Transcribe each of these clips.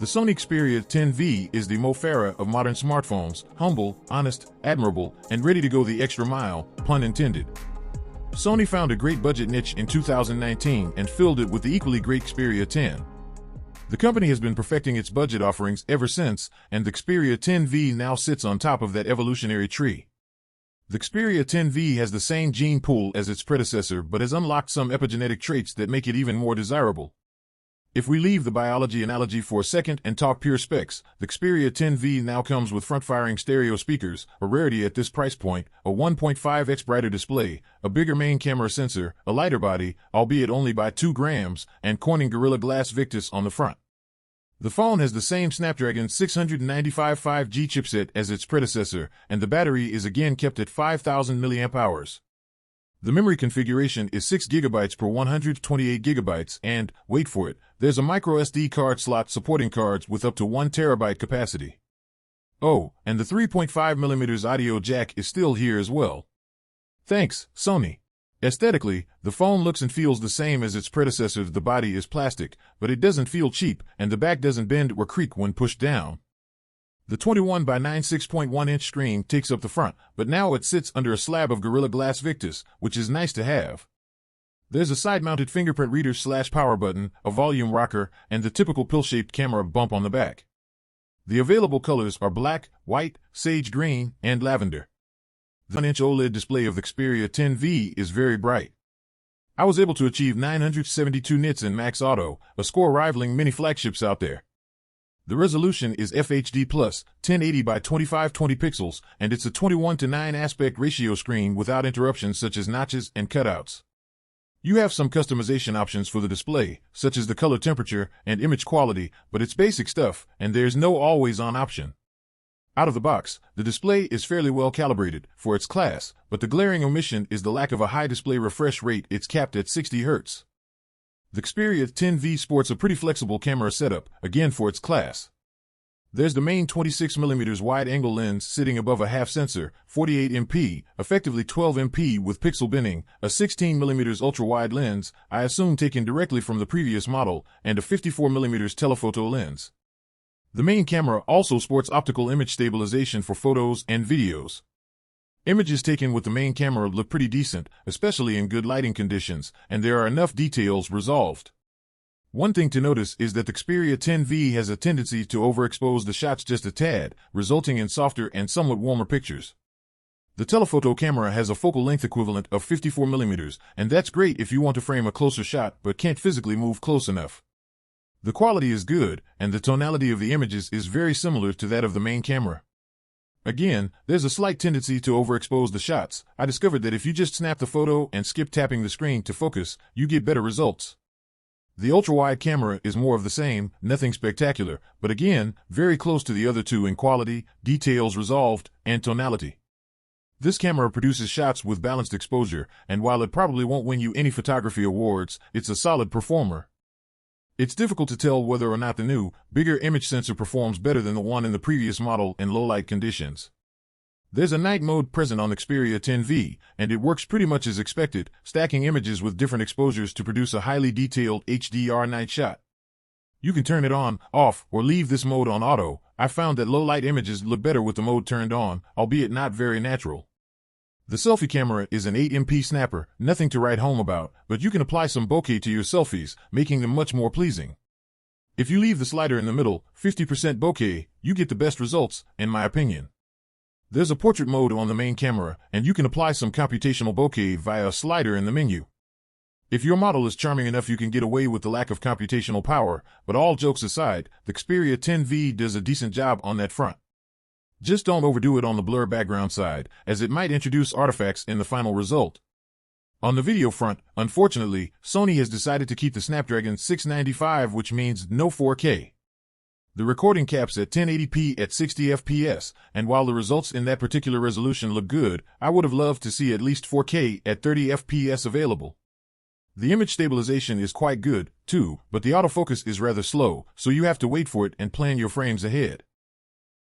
Sony Xperia 10V is the Mo Farah of modern smartphones, humble, honest, admirable, and ready to go the extra mile, pun intended. Sony found a great budget niche in 2019 and filled it with the equally great Xperia 10. The company has been perfecting its budget offerings ever since, and the Xperia 10V now sits on top of that evolutionary tree. The Xperia 10V has the same gene pool as its predecessor but has unlocked some epigenetic traits that make it even more desirable. If we leave the biology analogy for a second and talk pure specs, the Xperia 10V now comes with front-firing stereo speakers, a rarity at this price point, a 1.5x brighter display, a bigger main camera sensor, a lighter body, albeit only by 2 grams, and Corning Gorilla Glass Victus on the front. The phone has the same Snapdragon 695 5G chipset as its predecessor, and the battery is again kept at 5,000 mAh. The memory configuration is 6GB per 128GB and, wait for it, there's a microSD card slot supporting cards with up to 1TB capacity. Oh, and the 3.5mm audio jack is still here as well. Thanks, Sony. Aesthetically, the phone looks and feels the same as its predecessor. The body is plastic, but it doesn't feel cheap, and the back doesn't bend or creak when pushed down. The 21:9 6.1-inch screen takes up the front, but now it sits under a slab of Gorilla Glass Victus, which is nice to have. There's a side-mounted fingerprint reader/power button, a volume rocker, and the typical pill-shaped camera bump on the back. The available colors are black, white, sage green, and lavender. The 1-inch OLED display of the Xperia 10V is very bright. I was able to achieve 972 nits in Max Auto, a score rivaling many flagships out there. The resolution is FHD+, 1080 by 2520 pixels, and it's a 21:9 aspect ratio screen without interruptions such as notches and cutouts. You have some customization options for the display, such as the color temperature and image quality, but it's basic stuff, and there's no always-on option. Out of the box, the display is fairly well calibrated for its class, but the glaring omission is the lack of a high display refresh rate. It's capped at 60 Hz. The Xperia 10V sports a pretty flexible camera setup, again for its class. There's the main 26mm wide-angle lens sitting above a half-sensor, 48MP, effectively 12MP with pixel binning, a 16mm ultra-wide lens, I assume taken directly from the previous model, and a 54mm telephoto lens. The main camera also sports optical image stabilization for photos and videos. Images taken with the main camera look pretty decent, especially in good lighting conditions, and there are enough details resolved. One thing to notice is that the Xperia 10V has a tendency to overexpose the shots just a tad, resulting in softer and somewhat warmer pictures. The telephoto camera has a focal length equivalent of 54mm, and that's great if you want to frame a closer shot but can't physically move close enough. The quality is good, and the tonality of the images is very similar to that of the main camera. Again, there's a slight tendency to overexpose the shots. I discovered that if you just snap the photo and skip tapping the screen to focus, you get better results. The ultra-wide camera is more of the same, nothing spectacular, but again, very close to the other two in quality, details resolved, and tonality. This camera produces shots with balanced exposure, and while it probably won't win you any photography awards, it's a solid performer. It's difficult to tell whether or not the new, bigger image sensor performs better than the one in the previous model in low-light conditions. There's a night mode present on the Xperia 10V, and it works pretty much as expected, stacking images with different exposures to produce a highly detailed HDR night shot. You can turn it on, off, or leave this mode on auto. I found that low-light images look better with the mode turned on, albeit not very natural. The selfie camera is an 8MP snapper, nothing to write home about, but you can apply some bokeh to your selfies, making them much more pleasing. If you leave the slider in the middle, 50% bokeh, you get the best results, in my opinion. There's a portrait mode on the main camera, and you can apply some computational bokeh via a slider in the menu. If your model is charming enough, you can get away with the lack of computational power, but all jokes aside, the Xperia 10V does a decent job on that front. Just don't overdo it on the blur background side, as it might introduce artifacts in the final result. On the video front, unfortunately, Sony has decided to keep the Snapdragon 695, which means no 4K. The recording caps at 1080p at 60 FPS, and while the results in that particular resolution look good, I would have loved to see at least 4K at 30 FPS available. The image stabilization is quite good, too, but the autofocus is rather slow, so you have to wait for it and plan your frames ahead.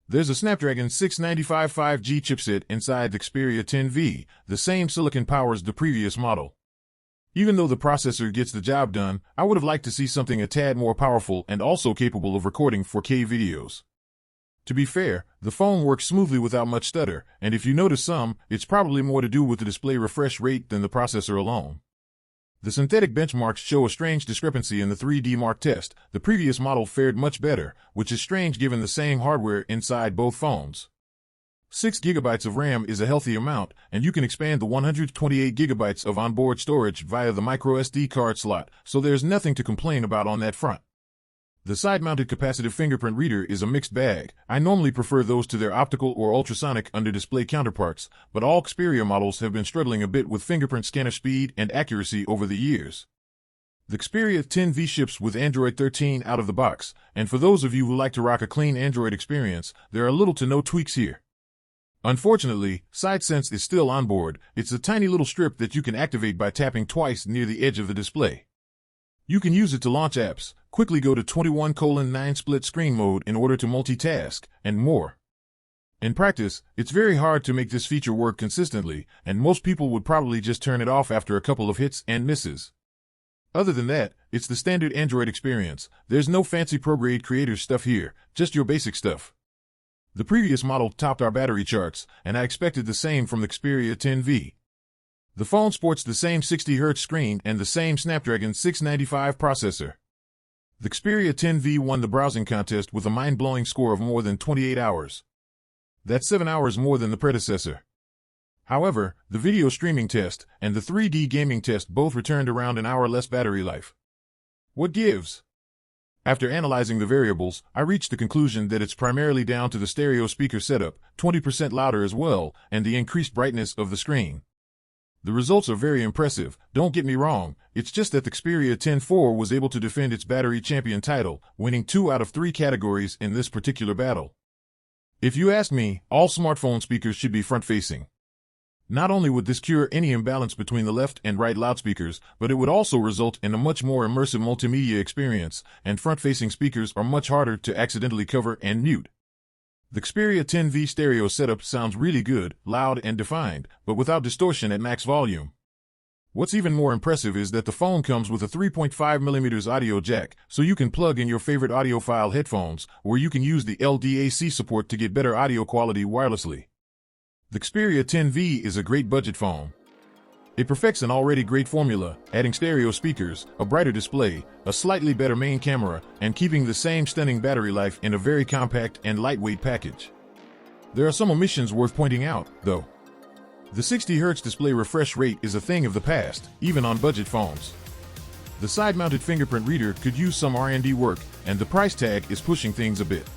There's a Snapdragon 695 5G chipset inside the Xperia 10V, the same silicon powers the previous model. Even though the processor gets the job done, I would have liked to see something a tad more powerful and also capable of recording 4K videos. To be fair, the phone works smoothly without much stutter, and if you notice some, it's probably more to do with the display refresh rate than the processor alone. The synthetic benchmarks show a strange discrepancy in the 3D Mark test. The previous model fared much better, which is strange given the same hardware inside both phones. 6 GB of RAM is a healthy amount, and you can expand the 128 GB of onboard storage via the microSD card slot, so there's nothing to complain about on that front. The side-mounted capacitive fingerprint reader is a mixed bag. I normally prefer those to their optical or ultrasonic under-display counterparts, but all Xperia models have been struggling a bit with fingerprint scanner speed and accuracy over the years. The Xperia 10V ships with Android 13 out of the box, and for those of you who like to rock a clean Android experience, there are little to no tweaks here. Unfortunately, SideSense is still on board. It's a tiny little strip that you can activate by tapping twice near the edge of the display. You can use it to launch apps, quickly go to 21:9 split screen mode in order to multitask, and more. In practice, it's very hard to make this feature work consistently, and most people would probably just turn it off after a couple of hits and misses. Other than that, it's the standard Android experience. There's no fancy pro-grade creator stuff here, just your basic stuff. The previous model topped our battery charts, and I expected the same from the Xperia 10V. The phone sports the same 60Hz screen and the same Snapdragon 695 processor. The Xperia 10V won the browsing contest with a mind-blowing score of more than 28 hours. That's 7 hours more than the predecessor. However, the video streaming test and the 3D gaming test both returned around an hour less battery life. What gives? After analyzing the variables, I reached the conclusion that it's primarily down to the stereo speaker setup, 20% louder as well, and the increased brightness of the screen. The results are very impressive, don't get me wrong, it's just that the Xperia 10-4 was able to defend its battery champion title, winning 2 out of 3 categories in this particular battle. If you ask me, all smartphone speakers should be front-facing. Not only would this cure any imbalance between the left and right loudspeakers, but it would also result in a much more immersive multimedia experience, and front-facing speakers are much harder to accidentally cover and mute. The Xperia 10V stereo setup sounds really good, loud and defined, but without distortion at max volume. What's even more impressive is that the phone comes with a 3.5mm audio jack, so you can plug in your favorite audiophile headphones, or you can use the LDAC support to get better audio quality wirelessly. The Xperia 10V is a great budget phone. It perfects an already great formula, adding stereo speakers, a brighter display, a slightly better main camera, and keeping the same stunning battery life in a very compact and lightweight package. There are some omissions worth pointing out, though. The 60Hz display refresh rate is a thing of the past, even on budget phones. The side-mounted fingerprint reader could use some R&D work, and the price tag is pushing things a bit.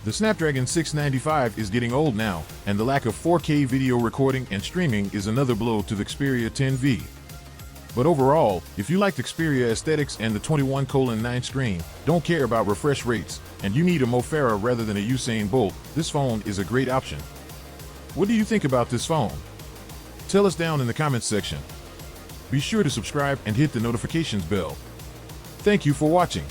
The Snapdragon 695 is getting old now, and the lack of 4K video recording and streaming is another blow to the Xperia 10V. But overall, if you like the Xperia aesthetics and the 21:9 screen, don't care about refresh rates, and you need a Mo Farah rather than a Usain Bolt, this phone is a great option. What do you think about this phone? Tell us down in the comments section. Be sure to subscribe and hit the notifications bell. Thank you for watching.